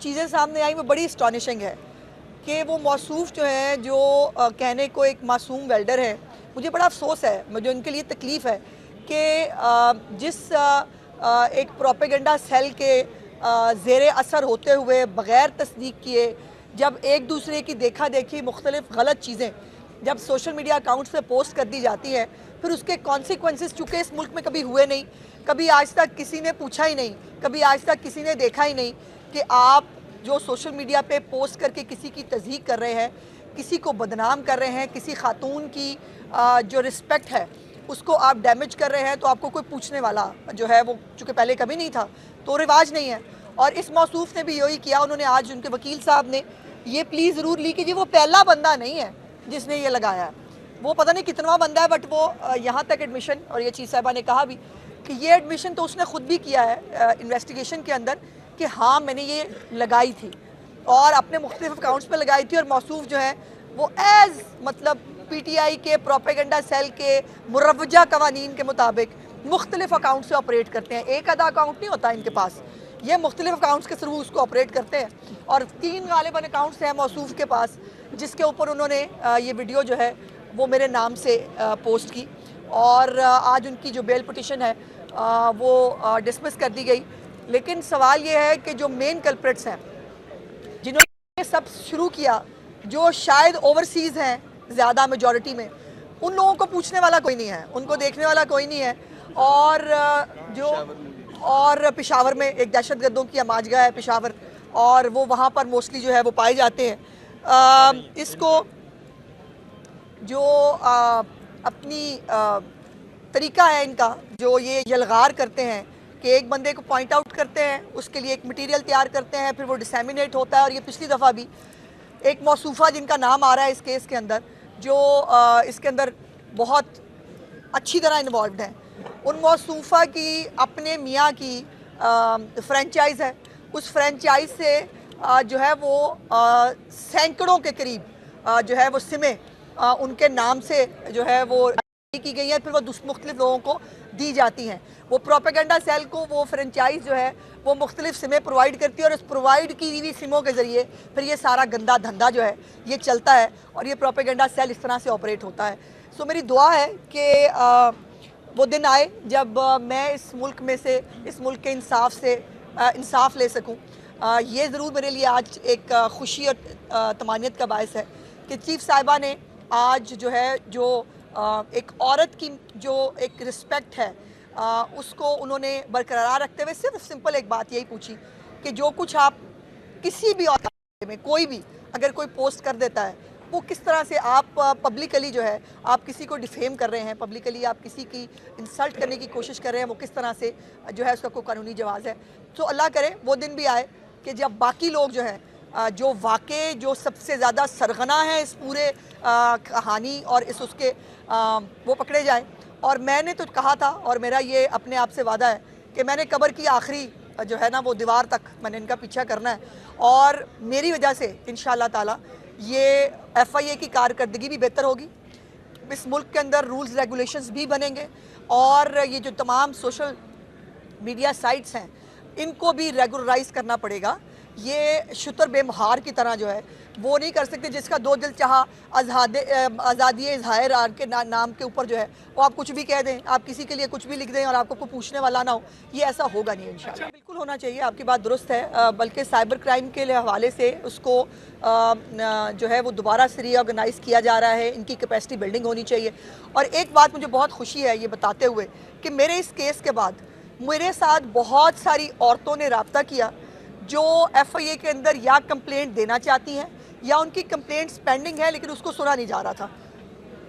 चीज़ें सामने आई वो बड़ी अस्टॉनिशिंग है कि वो मौसूफ जो है जो कहने को एक मासूम वेल्डर है। मुझे बड़ा अफसोस है, मुझे उनके लिए तकलीफ़ है कि जिस एक प्रोपेगेंडा सेल के ज़ेर असर होते हुए बग़ैर तस्दीक किए जब एक दूसरे की देखा देखी मुख्तलिफ गलत चीज़ें जब सोशल मीडिया अकाउंट्स पे पोस्ट कर दी जाती हैं, फिर उसके कॉन्सिक्वेंसेस चूँकि इस मुल्क में कभी हुए नहीं, कभी आज तक किसी ने पूछा ही नहीं, कभी आज तक किसी ने देखा ही नहीं कि आप जो सोशल मीडिया पे पोस्ट करके किसी की तज़हीक कर रहे हैं, किसी को बदनाम कर रहे हैं, किसी खातून की जो रिस्पेक्ट है उसको आप डैमेज कर रहे हैं, तो आपको कोई पूछने वाला जो है वो चूँकि पहले कभी नहीं था तो रिवाज नहीं है। और इस मौसूफ ने भी यही किया। उन्होंने आज उनके वकील साहब ने ये प्लीज़ ज़रूर ली कि जी वो पहला बंदा नहीं है जिसने ये लगाया है, वो पता नहीं कितनवा बंदा है, बट वो यहाँ तक एडमिशन, और ये चीज़ साहिबा ने कहा भी कि ये एडमिशन तो उसने ख़ुद भी किया है इन्वेस्टिगेशन के अंदर कि हाँ मैंने ये लगाई थी और अपने मुख्तलिफ अकाउंट्स पे लगाई थी। और मौसूफ जो है वो एज़ मतलब PTI के प्रोपेगेंडा सेल के मुरवजा कवानीन के मुताबिक मुख्तलिफ अकाउंट से ऑपरेट करते हैं। एक आधा अकाउंट नहीं होता इनके पास, ये मुख्तलिफ अकाउंट्स के थ्रू उसको ऑपरेट करते हैं। और 3 गालिबन अकाउंट्स हैं मौसूफ के पास जिसके ऊपर उन्होंने ये वीडियो जो है वो मेरे नाम से पोस्ट की। और आज उनकी जो बेल पिटिशन है वो डिसमिस कर दी गई। लेकिन सवाल ये है कि जो मेन कल्प्रिट्स हैं जिन्होंने सब शुरू किया, जो शायद ओवरसीज़ हैं ज़्यादा मेजॉरिटी में, उन लोगों को पूछने वाला कोई नहीं है, उनको देखने वाला कोई नहीं है। और पेशावर में एक दहशतगर्दों की अमाजगा है पेशावर, और वो वहाँ पर मोस्टली जो है वो पाए जाते हैं। इसको जो अपनी तरीका है इनका, जो ये यलगार करते हैं कि एक बंदे को पॉइंट आउट करते हैं, उसके लिए एक मटेरियल तैयार करते हैं, फिर वो डिसेमिनेट होता है। और ये पिछली दफ़ा भी एक मौसूफ़ा जिनका नाम आ रहा है इस केस के अंदर, जो इसके अंदर बहुत अच्छी तरह इन्वॉल्व हैं, उन मौसूफ़ा की अपने मियाँ की फ्रेंचाइज़ है। उस फ्रेंचाइज़ से जो है वो सैकड़ों के करीब जो है वो सिमें उनके नाम से जो है वो की गई है, फिर वो मुख्तलिफ लोगों को दी जाती हैं। वो प्रोपेगेंडा सेल को वो फ्रेंचाइज जो है वो मुख्तलिफ सिमें प्रोवाइड करती है, और उस प्रोवाइड की हुई सिमों के ज़रिए फिर ये सारा गंदा धंधा जो है ये चलता है, और ये प्रोपेगेंडा सेल इस तरह से ऑपरेट होता है। सो मेरी दुआ है कि वो दिन आए जब मैं इस मुल्क में से, इस मुल्क के इंसाफ से इंसाफ ले सकूँ। ये ज़रूर मेरे लिए आज एक खुशी और तमानियत का बायस है कि चीफ़ साहिबा ने आज जो है जो एक औरत की जो एक रिस्पेक्ट है उसको उन्होंने बरकरार रखते हुए सिर्फ सिंपल एक बात यही पूछी कि जो कुछ आप किसी भी औरत में कोई भी अगर कोई पोस्ट कर देता है, वो किस तरह से आप पब्लिकली जो है आप किसी को डिफेम कर रहे हैं, पब्लिकली आप किसी की इंसल्ट करने की कोशिश कर रहे हैं, वो किस तरह से जो है उसका कोई कानूनी जवाज़ है। तो अल्लाह करे वो दिन भी आए कि जब बाकी लोग जो है जो वाकई जो सबसे ज़्यादा सरगना है इस पूरे कहानी और इस उसके वो पकड़े जाएं। और मैंने तो कहा था, और मेरा ये अपने आप से वादा है कि मैंने कब्र की आखिरी जो है ना वो दीवार तक मैंने इनका पीछा करना है, और मेरी वजह से इंशाअल्लाह ताला ये FIA की कारकर्दगी भी बेहतर होगी, इस मुल्क के अंदर रूल्स रेगुलेशंस भी बनेंगे, और ये जो तमाम सोशल मीडिया साइट्स हैं इनको भी रेगुलराइज करना पड़ेगा। ये शुतर बेमहार की तरह जो है वो नहीं कर सकते, जिसका दो दिल चाहा आज़ादी इज़हार के नाम के ऊपर जो है वो आप कुछ भी कह दें, आप किसी के लिए कुछ भी लिख दें और आपको कोई पूछने वाला ना हो। ये ऐसा होगा नहीं इंशाल्लाह। बिल्कुल होना चाहिए, आपकी बात दुरुस्त है, बल्कि साइबर क्राइम के हवाले से उसको जो है वो दोबारा से रीऑर्गेनाइज़ किया जा रहा है, इनकी कैपेसिटी बिल्डिंग होनी चाहिए। और एक बात मुझे बहुत खुशी है ये बताते हुए कि मेरे इस केस के बाद मेरे साथ बहुत सारी औरतों ने रब्ता किया जो FIA के अंदर या कंप्लेंट देना चाहती हैं या उनकी कंप्लेंट्स पेंडिंग है लेकिन उसको सुना नहीं जा रहा था।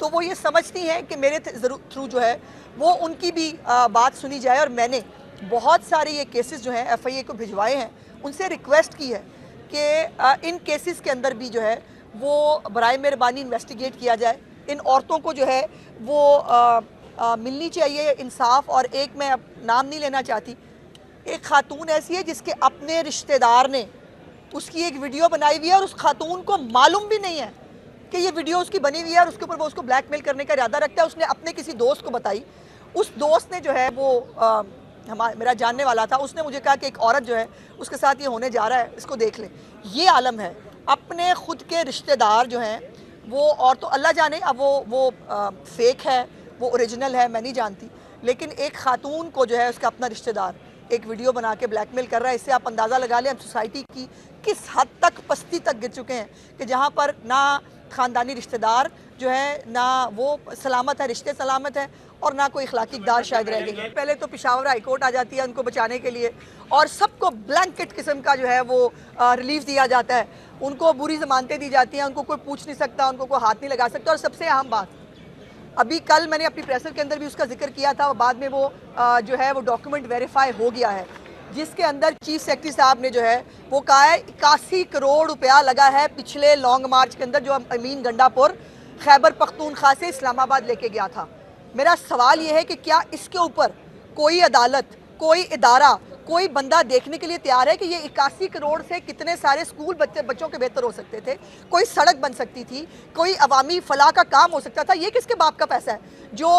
तो वो ये समझती हैं कि मेरे थ्रू जो है वो उनकी भी बात सुनी जाए। और मैंने बहुत सारे ये केसेस जो हैं FIA को भिजवाए हैं, उनसे रिक्वेस्ट की है कि इन केसेस के अंदर भी जो है वो बराए मेहरबानी इन्वेस्टिगेट किया जाए। इन औरतों को जो है वो मिलनी चाहिए इंसाफ। और एक मैं अब नाम नहीं लेना चाहती, एक खातून ऐसी है जिसके अपने रिश्तेदार ने उसकी एक वीडियो बनाई हुई है और उस खातून को मालूम भी नहीं है कि ये वीडियो उसकी बनी हुई है, और उसके ऊपर वो उसको ब्लैकमेल करने का इरादा रखता है। उसने अपने किसी दोस्त को बताई, उस दोस्त ने जो है वो मेरा जानने वाला था, उसने मुझे कहा कि एक औरत जो है उसके साथ ये होने जा रहा है, इसको देख ले। ये आलम है। अपने खुद के रिश्तेदार जो हैं वो, और तो अल्लाह जाने अब वो फेक है, वो ओरिजिनल है, मैं नहीं जानती, लेकिन एक खातून को जो है उसका अपना रिश्तेदार एक वीडियो बना के ब्लैकमेल कर रहा है। इससे आप अंदाज़ा लगा लें हम सोसाइटी की किस हद तक पस्ती तक गिर चुके हैं कि जहाँ पर ना ख़ानदानी रिश्तेदार जो है, ना वो सलामत है, रिश्ते सलामत है, और ना कोई इखलाकी इक़दार शायद रह गई है। पहले तो पेशावर हाई कोर्ट आ जाती है उनको बचाने के लिए, और सबको ब्लैंकेट किस्म का जो है वो रिलीफ दिया जाता है, उनको बुरी ज़मानतें दी जाती हैं, उनको कोई पूछ नहीं सकता, उनको कोई हाथ नहीं लगा सकता। और सबसे अहम बात, अभी कल मैंने अपनी प्रेसर के अंदर भी उसका जिक्र किया था, और बाद में वो जो है वो डॉक्यूमेंट वेरीफाई हो गया है, जिसके अंदर चीफ सेक्रेटरी साहब ने जो है वो कहा है 81 करोड़ रुपया लगा है पिछले लॉन्ग मार्च के अंदर, जो अमीन गंडापुर खैबर पख्तूनख्वा से इस्लामाबाद लेके गया था। मेरा सवाल ये है कि क्या इसके ऊपर कोई अदालत, कोई इदारा, कोई बंदा देखने के लिए तैयार है कि ये 81 करोड़ से कितने सारे स्कूल बच्चों के बेहतर हो सकते थे, कोई सड़क बन सकती थी, कोई अवामी फलाह का काम हो सकता था। ये किसके बाप का पैसा है जो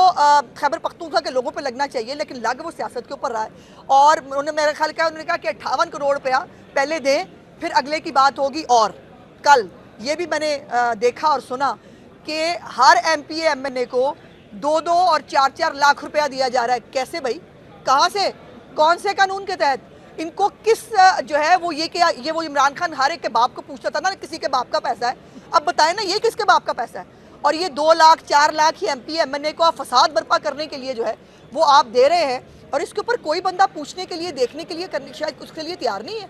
खैबर पख्तूनख्वा के लोगों पे लगना चाहिए, लेकिन लग वो सियासत के ऊपर रहा है। और उन्होंने मेरा ख्याल किया, उन्होंने कहा कि 58 करोड़ रुपया पहले दें, फिर अगले की बात होगी। और कल ये भी मैंने देखा और सुना कि हर MPA MNA को 2-2 और 4-4 लाख रुपया दिया जा रहा है। कैसे भाई, कहाँ से, कौन से कानून के तहत? इनको किस जो है वो ये वो इमरान खान हर एक के बाप को पूछता था ना, किसी के बाप का पैसा है, अब बताएं ना ये किसके बाप का पैसा है? और ये 2 लाख 4 लाख ही MPA MNA को आप फसाद बर्पा करने के लिए जो है वो आप दे रहे हैं, और इसके ऊपर कोई बंदा पूछने के लिए, देखने के लिए, करने शायद उसके लिए तैयार नहीं है।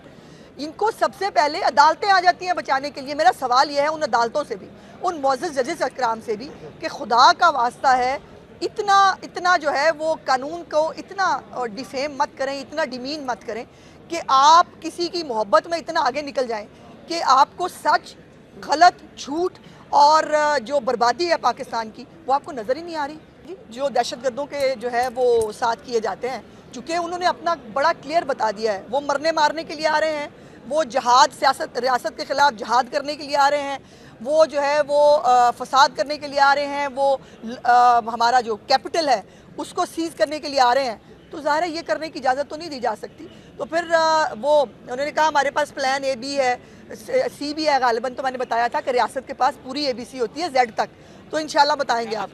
इनको सबसे पहले अदालतें आ जाती हैं बचाने के लिए। मेरा सवाल यह है उन अदालतों से भी, उन मुअज़्ज़ज़ जजेस अकराम से भी, कि खुदा का वास्ता है इतना जो है वो कानून को इतना डिफेम मत करें, इतना डिमीन मत करें कि आप किसी की मोहब्बत में इतना आगे निकल जाएं कि आपको सच, गलत, झूठ और जो बर्बादी है पाकिस्तान की वो आपको नज़र ही नहीं आ रही। जो दहशतगर्दों के जो है वो साथ किए जाते हैं, चूँकि उन्होंने अपना बड़ा क्लियर बता दिया है, वो मरने मारने के लिए आ रहे हैं, वो जहाद, सियासत, रियासत के ख़िलाफ़ जहाद करने के लिए आ रहे हैं, वो जो है वो फसाद करने के लिए आ रहे हैं, वो हमारा जो कैपिटल है उसको सीज़ करने के लिए आ रहे हैं। तो ज़ाहिर है ये करने की इजाज़त तो नहीं दी जा सकती। तो फिर वो उन्होंने कहा हमारे पास प्लान A भी है, C भी है, गालिबन तो मैंने बताया था कि रियासत के पास पूरी ABC होती है Z तक, तो इंशाल्लाह बताएंगे आप।